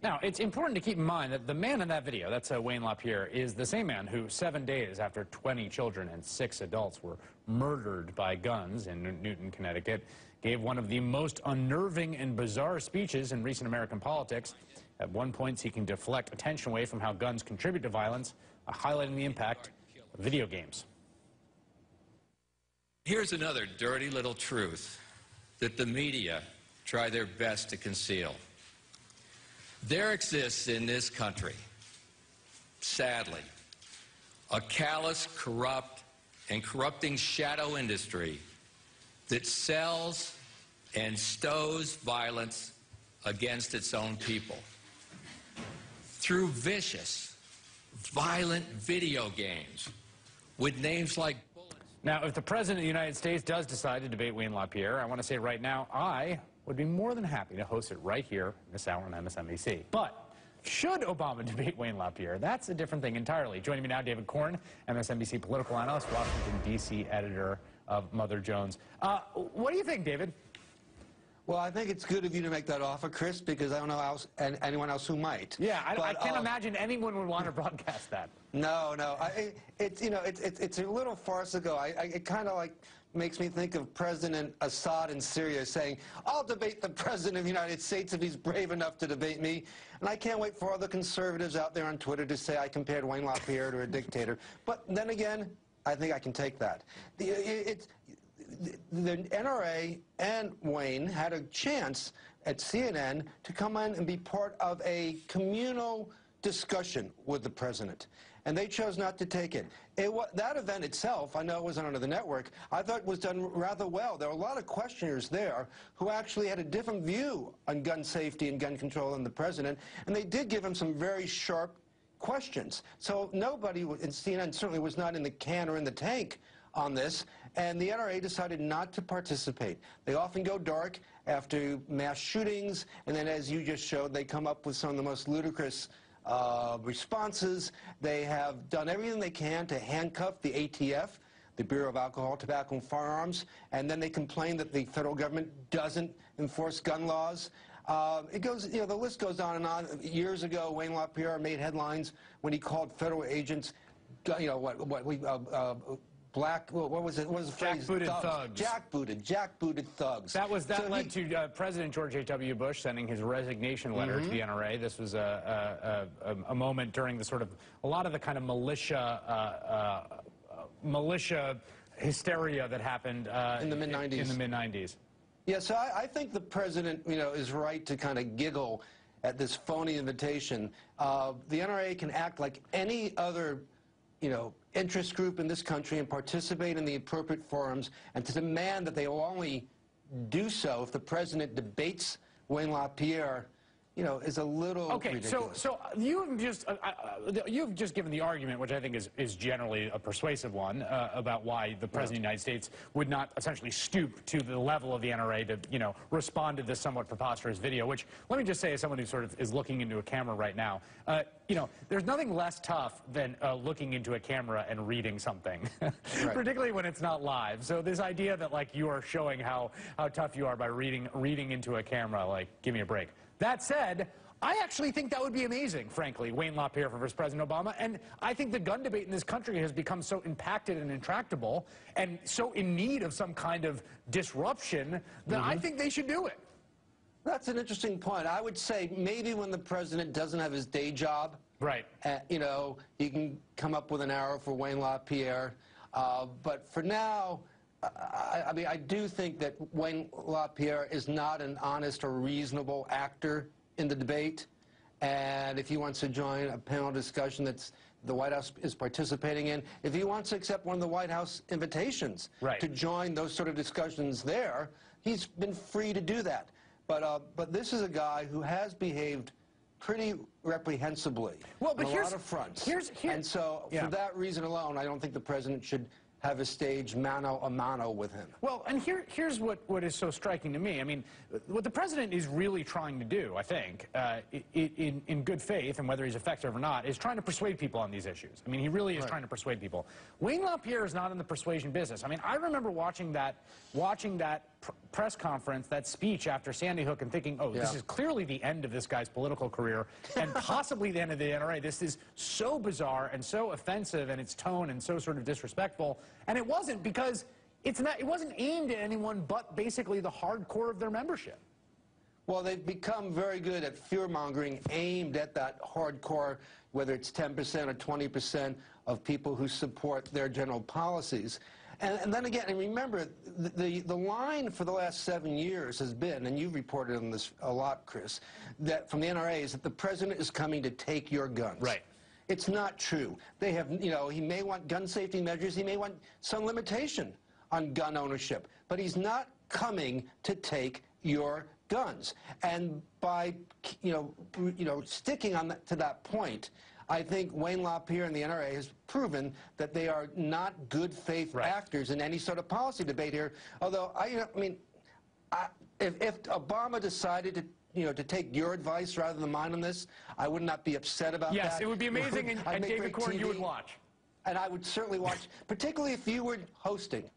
Now, it's important to keep in mind that the man in that video, that's Wayne LaPierre, is the same man who 7 days after 20 children and 6 adults were murdered by guns in Newton, Connecticut, gave one of the most unnerving and bizarre speeches in recent American politics, at one point seeking to deflect attention away from how guns contribute to violence, highlighting the impact of video games. Here's another dirty little truth that the media try their best to conceal. There exists in this country, sadly, a callous, corrupt, and corrupting shadow industry that sells and stows violence against its own people through vicious, violent video games with names like bullets. Now, if the President of the United States does decide to debate Wayne LaPierre, I want to say right now, I would be more than happy to host it right here this hour on MSNBC. But should Obama debate Wayne LaPierre, that's a different thing entirely. Joining me now, David Corn, MSNBC political analyst, Washington, D.C. editor of Mother Jones. What do you think, David? Well, I think it's good of you to make that offer, Chris, because I don't know anyone else who might. Yeah, I can't imagine anyone would want to broadcast that. No. It's a little farcical. It kind of like makes me think of President Assad in Syria saying, "I'll debate the President of the United States if he's brave enough to debate me." And I can't wait for all the conservatives out there on Twitter to say I compared Wayne LaPierre to a dictator. But then again, I think I can take that. The NRA and Wayne had a chance at CNN to come in and be part of a communal discussion with the president, and they chose not to take it. That event itself, I know it wasn't on the network, I thought was done rather well. There were a lot of questioners there who actually had a different view on gun safety and gun control than the president, and they did give him some very sharp questions. So nobody in CNN certainly was not in the can or in the tank on this, and the NRA decided not to participate. They often go dark after mass shootings, and then, as you just showed, they come up with some of the most ludicrous responses. They have done everything they can to handcuff the ATF, the Bureau of Alcohol, Tobacco, and Firearms, and then they complain that the federal government doesn't enforce gun laws. It goes, the list goes on and on. Years ago, Wayne LaPierre made headlines when he called federal agents, what was the phrase? Jackbooted thugs. Jackbooted thugs. That led to President George H.W. Bush sending his resignation letter to the NRA. This was a moment during the sort of, a lot of the kind of militia hysteria that happened in the mid-90s. Yeah, so I think the president, is right to kind of giggle at this phony invitation. The NRA can act like any other interest group in this country and participate in the appropriate forums, and to demand that they will only do so if the president debates Wayne LaPierre, is a little ridiculous. So you've just given the argument, which I think is generally a persuasive one, about why the President of the United States would not essentially stoop to the level of the NRA to, respond to this somewhat preposterous video, which, let me just say, as someone who sort of is looking into a camera right now, there's nothing less tough than looking into a camera and reading something, particularly when it's not live. So this idea that, like, you are showing how tough you are by reading into a camera, like, give me a break. That said, I actually think that would be amazing, frankly, Wayne LaPierre for President Obama. And I think the gun debate in this country has become so impacted and intractable and so in need of some kind of disruption that I think they should do it. That's an interesting point. I would say maybe when the president doesn't have his day job, he can come up with an arrow for Wayne LaPierre. But for now, I do think that Wayne LaPierre is not an honest or reasonable actor in the debate. And if he wants to join a panel discussion that the White House is participating in, if he wants to accept one of the White House invitations to join those sort of discussions there, he's been free to do that. But this is a guy who has behaved pretty reprehensibly on a lot of fronts. And so for that reason alone, I don't think the president should have a stage mano a mano with him. Well, and here's what is so striking to me. I mean, what the president is really trying to do, I think, in good faith, and whether he's effective or not, is trying to persuade people on these issues. I mean, he really is trying to persuade people. Wayne LaPierre is not in the persuasion business. I mean, I remember watching that press conference, that speech after Sandy Hook, and thinking, oh, this is clearly the end of this guy's political career and possibly the end of the NRA. This is so bizarre and so offensive in its tone and so sort of disrespectful. And it wasn't, because it wasn't aimed at anyone but basically the hardcore of their membership. Well, they've become very good at fear-mongering aimed at that hardcore, whether it's 10% or 20% of people who support their general policies. And then again, and remember, the line for the last 7 years has been, and you've reported on this a lot, Chris, that from the NRA is that the president is coming to take your guns. Right. It's not true. They have, you know, he may want gun safety measures, he may want some limitation on gun ownership, but he's not coming to take your guns. And by, sticking on to that point, I think Wayne LaPierre and the NRA has proven that they are not good faith actors in any sort of policy debate here. Although, if Obama decided to take your advice rather than mine on this, I would not be upset about that. Yes, it would be amazing, and David Corn, you would watch. And I would certainly watch, particularly if you were hosting.